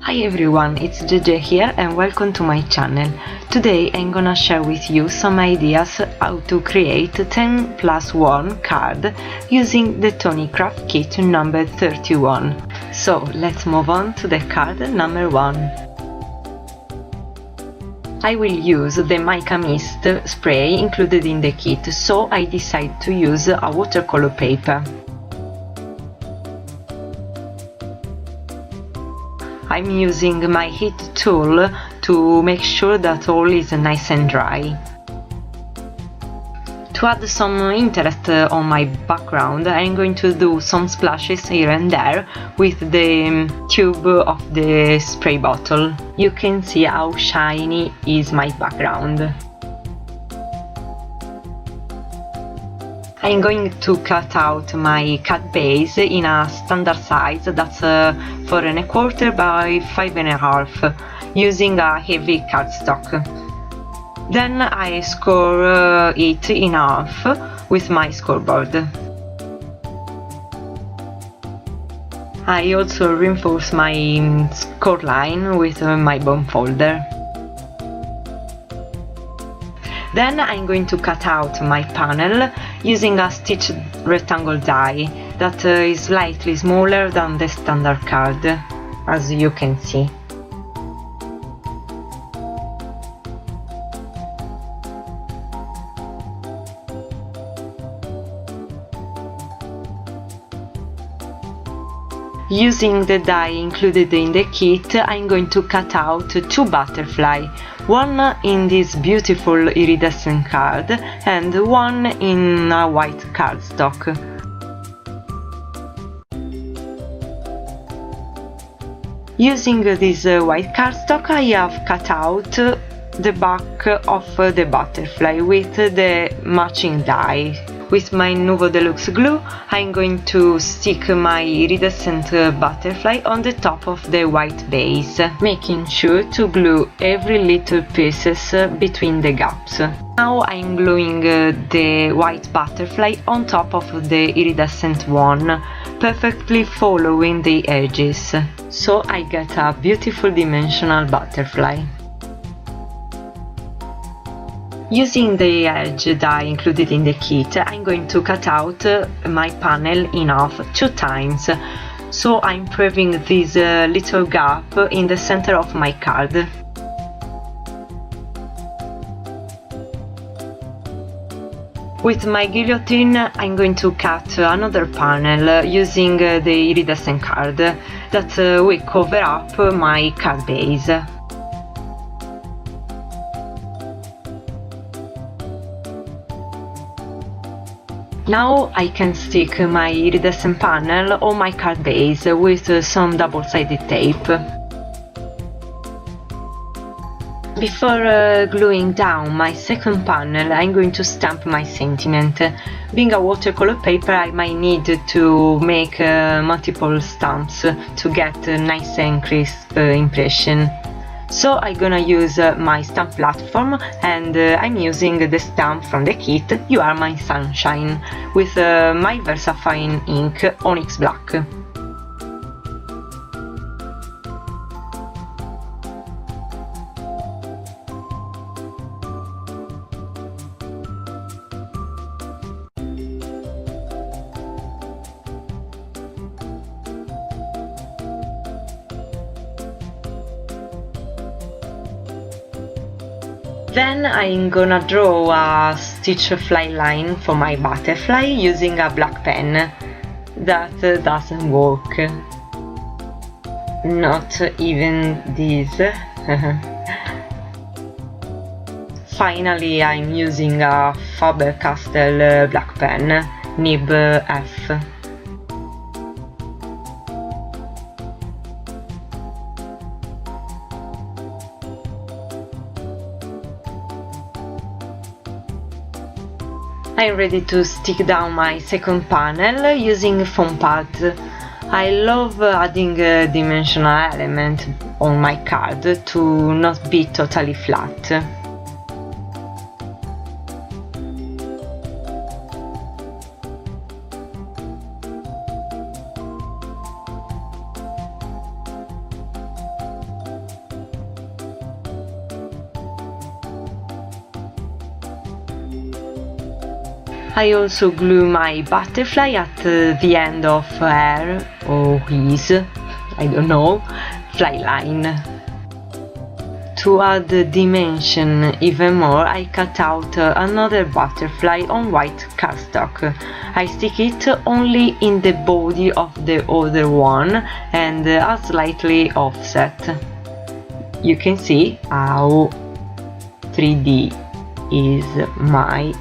Hi everyone, it's Jade here and welcome to my channel. Today I'm gonna share with you some ideas how to create 10+1 card using the Tonic craft kit number 31. So let's move on to the card number 1. I will use the Mica mist spray included in the kit, so I decided to use a watercolor paper. I'm using my heat tool to make sure that all is nice and dry. To add some interest on my background, I'm going to do some splashes here and there with the tube of the spray bottle. You can see how shiny is my background. I'm going to cut out my card base in a standard size that's 4¼ by 5½, using a heavy cardstock. Then I score it in half with my scoreboard. I also reinforce my score line with my bone folder. Then I'm going to cut out my panel using a stitched rectangle die that is slightly smaller than the standard card, as you can see. Using the die included in the kit, I'm going to cut out 2 butterflies, one in this beautiful iridescent card and one in a white cardstock. Using this white cardstock, I have cut out the back of the butterfly with the matching die. With my Nuvo Deluxe glue, I'm going to stick my iridescent butterfly on the top of the white base, making sure to glue every little pieces between the gaps. Now I'm gluing the white butterfly on top of the iridescent one, perfectly following the edges, so I get a beautiful dimensional butterfly. Using the edge die included in the kit, I'm going to cut out my panel in half 2 times, so I'm prepping this little gap in the center of my card. With my guillotine, I'm going to cut another panel using the iridescent card that will cover up my card base. Now I can stick my iridescent panel on my card base with some double-sided tape. Before gluing down my second panel, I'm going to stamp my sentiment. Being a watercolor paper, I might need to make multiple stamps to get a nice and crisp impression. So I'm gonna use my stamp platform, and I'm using the stamp from the kit You Are My Sunshine with my VersaFine ink Onyx Black. Then I'm gonna draw a stitch fly line for my butterfly using a black pen. That doesn't work. Not even this. Finally, I'm using a Faber-Castell black pen, nib F. I'm ready to stick down my second panel using foam pads. I love adding a dimensional element on my card to not be totally flat. I also glue my butterfly at the end of her or his, I don't know, fly line. To add dimension even more, I cut out another butterfly on white cardstock. I stick it only in the body of the other one and a slightly offset. You can see how 3D is my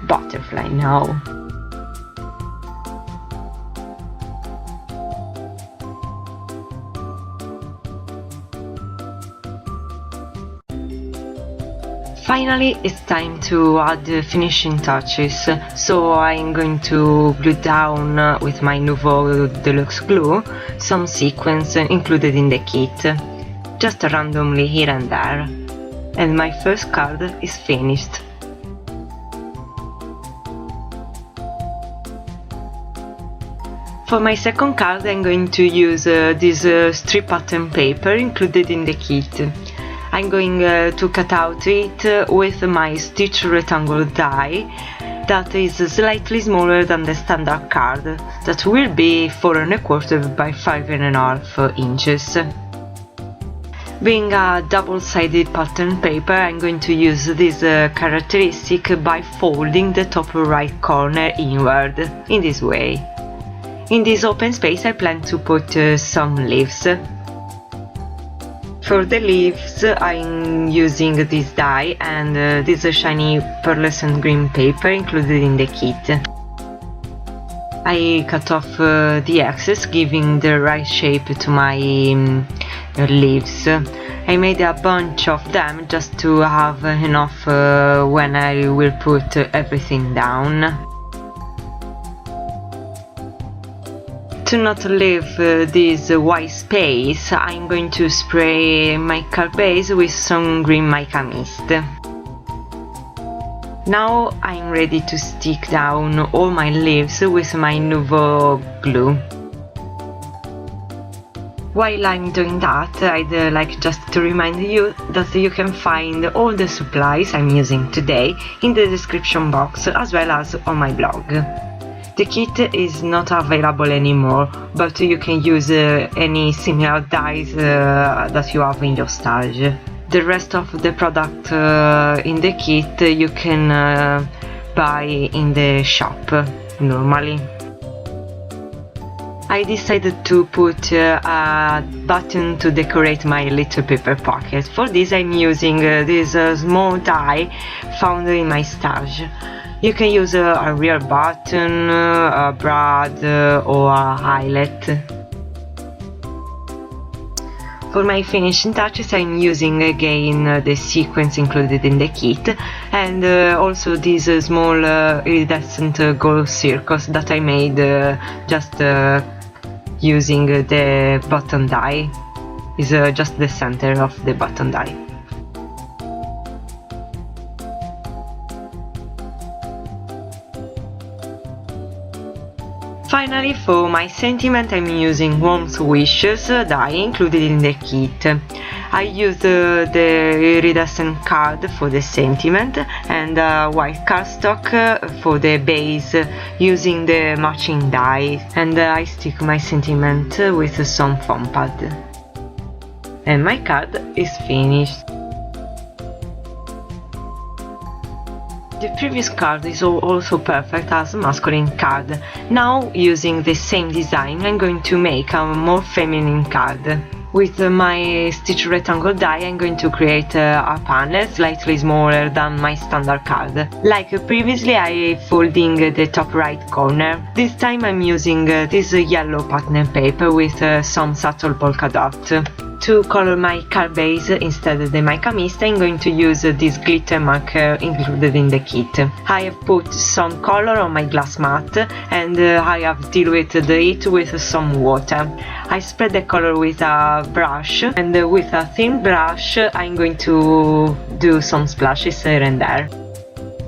butterfly now. Finally, it's time to add the finishing touches, so I'm going to glue down with my Nuvo Deluxe glue some sequins included in the kit, just randomly here and there. And my first card is finished. For my second card I'm going to use this strip pattern paper included in the kit. I'm going to cut out it with my stitch rectangle die that is slightly smaller than the standard card, that will be 4 1/4 by 5 1/2 inches. Being a double-sided pattern paper, I'm going to use this characteristic by folding the top right corner inward, in this way. In this open space I plan to put some leaves. For the leaves I'm using this die and this shiny pearlescent green paper included in the kit. I cut off the excess, giving the right shape to my leaves. I made a bunch of them just to have enough when I will put everything down. To not leave this white space, I'm going to spray my card base with some green mica mist. Now I'm ready to stick down all my leaves with my Nuvo glue. While I'm doing that, I'd like just to remind you that you can find all the supplies I'm using today in the description box as well as on my blog. The kit is not available anymore, but you can use any similar dyes that you have in your stash. The rest of the product in the kit you can buy in the shop normally. I decided to put a button to decorate my little paper pocket. For this I'm using this small die found in my stash. You can use a real button, a brad or a eyelet. For my finishing touches I'm using again the sequins included in the kit and also these small iridescent gold circles that I made just using the button die. Is just the center of the button die. Finally, for my sentiment I'm using Warmest Wishes die included in the kit. I used the Iridescent card for the sentiment and white cardstock for the base using the matching die, and I stick my sentiment with some foam pad. And my card is finished. The previous card is also perfect as a masculine card. Now, using the same design, I'm going to make a more feminine card. With my stitch rectangle die I'm going to create a panel slightly smaller than my standard card. Like previously I folding the top right corner. This time I'm using this yellow pattern paper with some subtle polka dot. To color my card base instead of the mica mist I'm going to use this glitter marker included in the kit. I have put some color on my glass mat and I have diluted it with some water. I spread the color with a brush and with a thin brush I'm going to do some splashes here and there.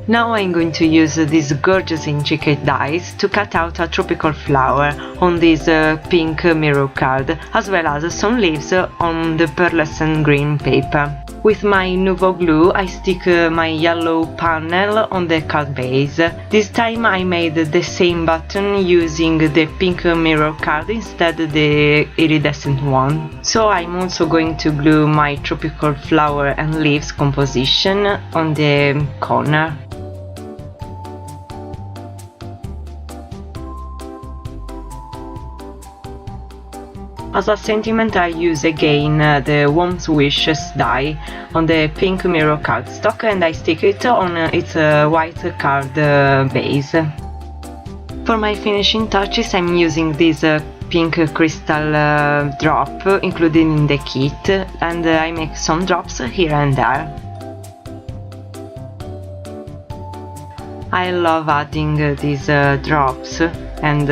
Now I'm going to use these gorgeous intricate dies to cut out a tropical flower on this pink mirror card, as well as some leaves on the pearlescent green paper. With my Nuvo glue I stick my yellow panel on the card base. This time I made the same button using the pink mirror card instead of the iridescent one. So I'm also going to glue my tropical flower and leaves composition on the corner. As a sentiment I use again the Warmest Wishes die on the pink mirror cardstock and I stick it on its white card base. For my finishing touches I'm using this pink crystal drop included in the kit, and I make some drops here and there. I love adding these drops and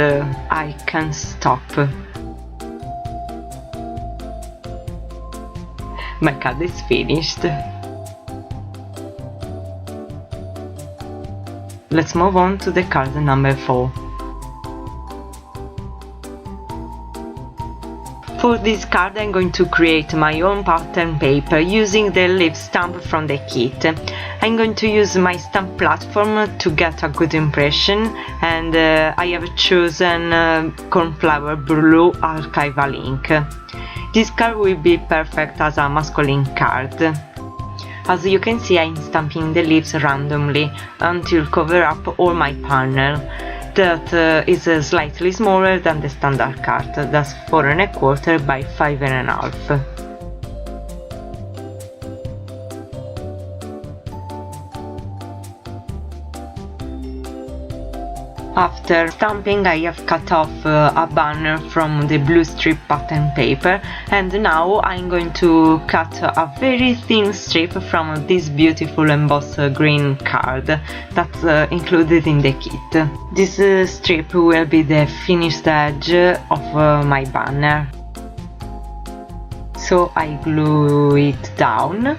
I can't stop. My card is finished. Let's move on to the card number 4. For this card I'm going to create my own pattern paper using the leaf stamp from the kit. I'm going to use my stamp platform to get a good impression, and I have chosen Cornflower Blue Archival ink. This card will be perfect as a masculine card. As you can see I'm stamping the leaves randomly until cover up all my panel. That is slightly smaller than the standard card, that's 4 1/4 by 5 1/2. After stamping I have cut off a banner from the blue strip pattern paper, and now I'm going to cut a very thin strip from this beautiful embossed green card that's included in the kit. This strip will be the finished edge of my banner. So I glue it down.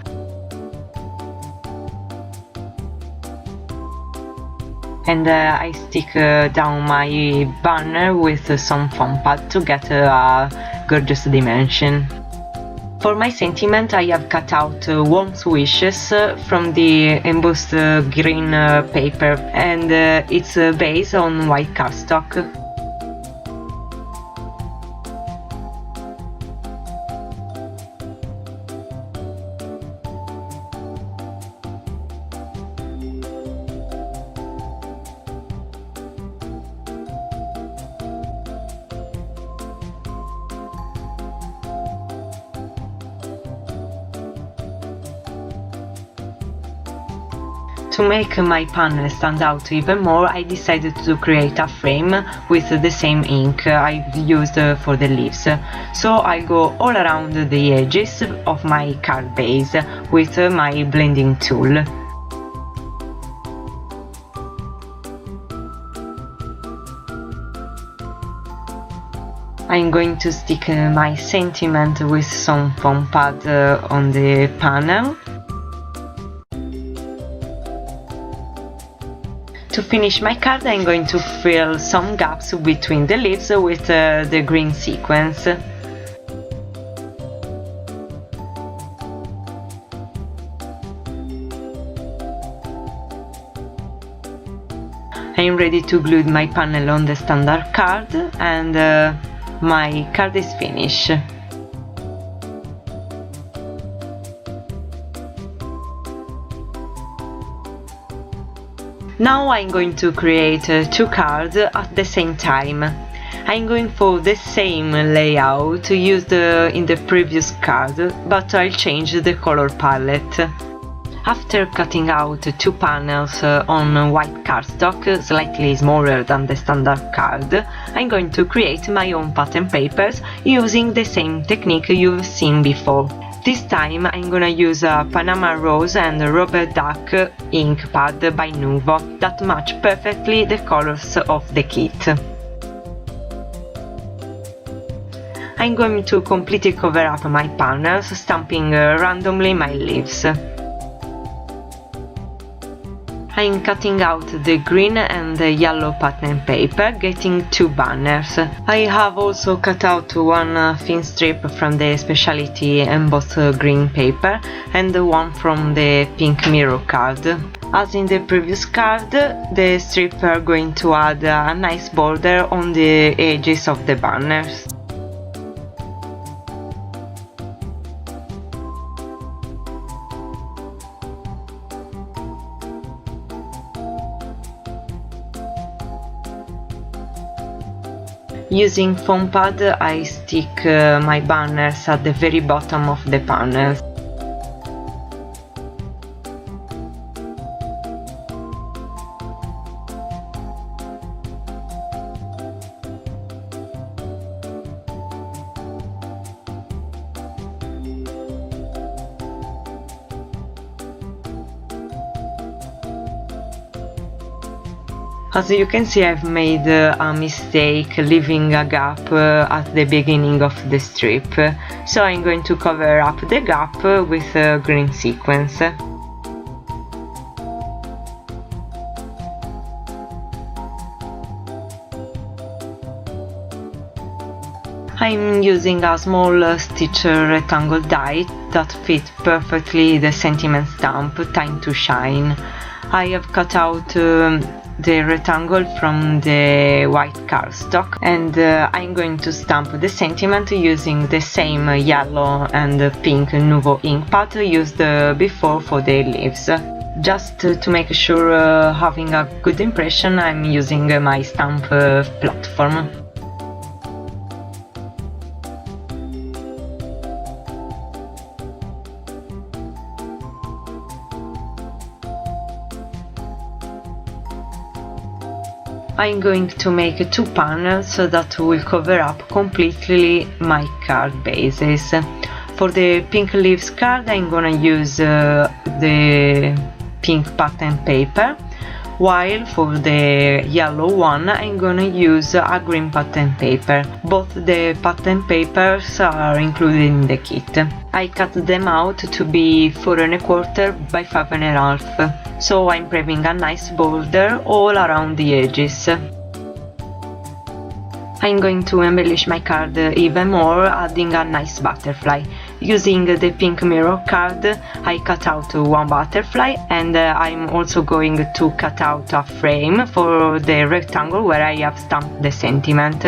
And I stick down my banner with some foam pad to get a gorgeous dimension. For my sentiment I have cut out Warmest Wishes from the embossed green paper, and it's based on white cardstock. To make my panel stand out even more, I decided to create a frame with the same ink I've used for the leaves. So I go all around the edges of my card base with my blending tool. I'm going to stick my sentiment with some foam pad on the panel. To finish my card I'm going to fill some gaps between the leaves with the green sequence. I'm ready to glue my panel on the standard card, and my card is finished. Now I'm going to create 2 cards at the same time. I'm going for the same layout used in the previous card, but I'll change the color palette. After cutting out 2 panels on white cardstock, slightly smaller than the standard card, I'm going to create my own pattern papers using the same technique you've seen before. This time I'm gonna use a Panama Rose and Rubber Duck ink pad by Nuvo that match perfectly the colors of the kit. I'm going to completely cover up my panels, stamping randomly my leaves. I'm cutting out the green and the yellow pattern paper, getting 2 banners. I have also cut out one thin strip from the Speciality embossed green paper and one from the pink mirror card. As in the previous card, the strips are going to add a nice border on the edges of the banners. Using foam pad, I stick my banners at the very bottom of the panels. As you can see, I've made a mistake leaving a gap at the beginning of the strip, so I'm going to cover up the gap with a green sequence. I'm using a small stitch rectangle die that fits perfectly the sentiment stamp Time to Shine. I have cut out the rectangle from the white cardstock, and I'm going to stamp the sentiment using the same yellow and pink Nuvo ink pad used before for the leaves. Just to make sure having a good impression, I'm using my stamp platform. I'm going to make 2 panels that will cover up completely my card bases. For the pink leaves card, I'm gonna use the pink pattern paper, while for the yellow one I'm gonna use a green pattern paper. Both the pattern papers are included in the kit. I cut them out to be 4 1/4 by 5 1/2, so I'm prepping a nice border all around the edges. I'm going to embellish my card even more, adding a nice butterfly. Using the pink mirror card, I cut out 1 butterfly, and I'm also going to cut out a frame for the rectangle where I have stamped the sentiment.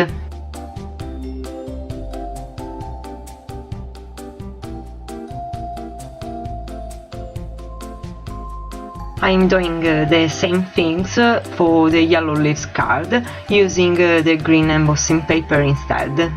I'm doing the same things for the yellow leaves card, using the green embossing paper instead.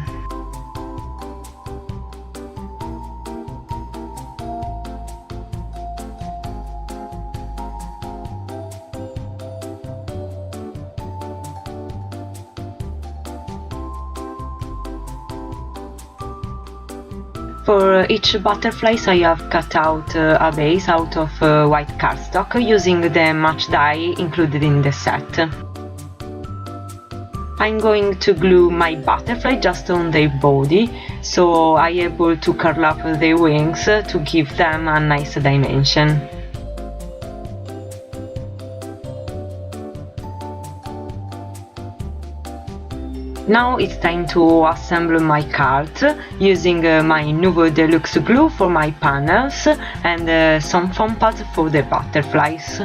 For each butterflies I have cut out a base out of white cardstock using the match die included in the set. I'm going to glue my butterfly just on their body, so I'm able to curl up their wings to give them a nice dimension. Now it's time to assemble my cards using my Nuvo Deluxe glue for my panels and some foam pads for the butterflies.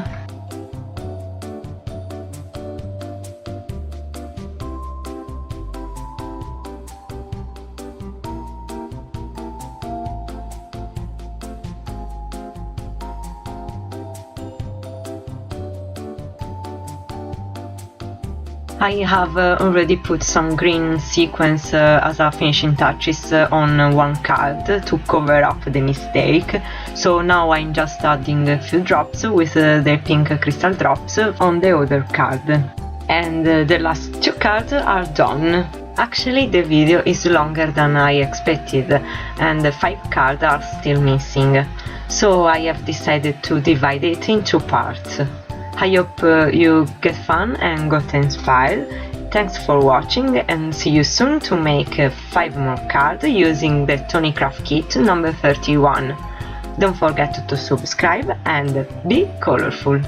I have already put some green sequins as a finishing touches on one card to cover up the mistake, so now I'm just adding a few drops with the pink crystal drops on the other card. And the last 2 cards are done. Actually, the video is longer than I expected, and 5 cards are still missing, so I have decided to divide it in 2 parts. I hope you get fun and got inspired. Thanks for watching, and see you soon to make 5 more cards using the Tonic Craft Kit number 31. Don't forget to subscribe and be colorful!